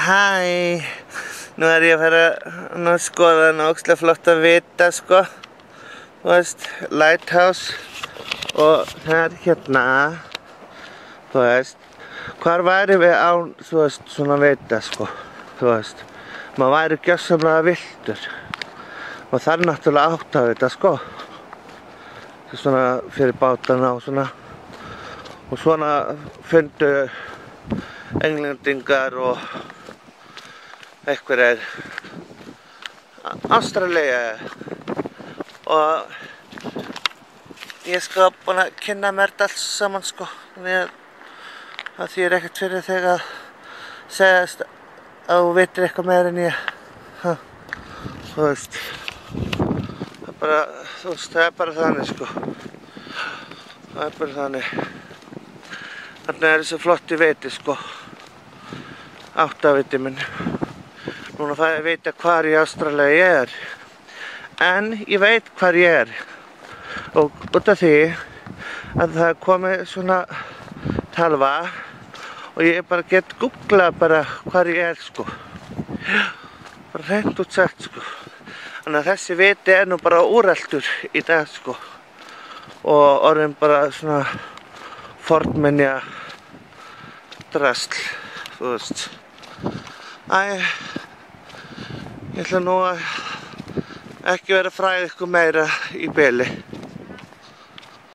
Hæ, nú ég að fara að skoða ógeðslega flott að vita, sko. Þú veist, Lighthouse. Og það hérna, þú veist, hvar væri við án, þú veist, svona vita, sko. Þú veist, maður væri gjörsamlega villtur. Og það náttúrulega átt að vita, sko. Það svona fyrir bátana og svona. Og svona fundu englendingar og einhverjir Ástralíu og ég sko búin að kynna mér þetta allt saman, sko. Þannig að því ekkert fyrir þig að segja að þú veitir eitthvað meira en ég. Þú veist, það er bara þannig, sko. Það er bara þannig. Þannig þessi flotti viti, sko. Áttaviti minn. Núna fæ ég að vita hvar í Ástralíu ég er. En ég veit hvar ég er. Og út af því að það er komið svona talva og ég bara get googlað bara hvar ég er, sko. Bara hreint út sagt, sko. Þannig að þessi viti er nú bara úreltur í dag, sko. Og orðin bara svona fornminja drasl, þú veist. Ég ætla nú að ekki vera að fræða ykkur meira í bili.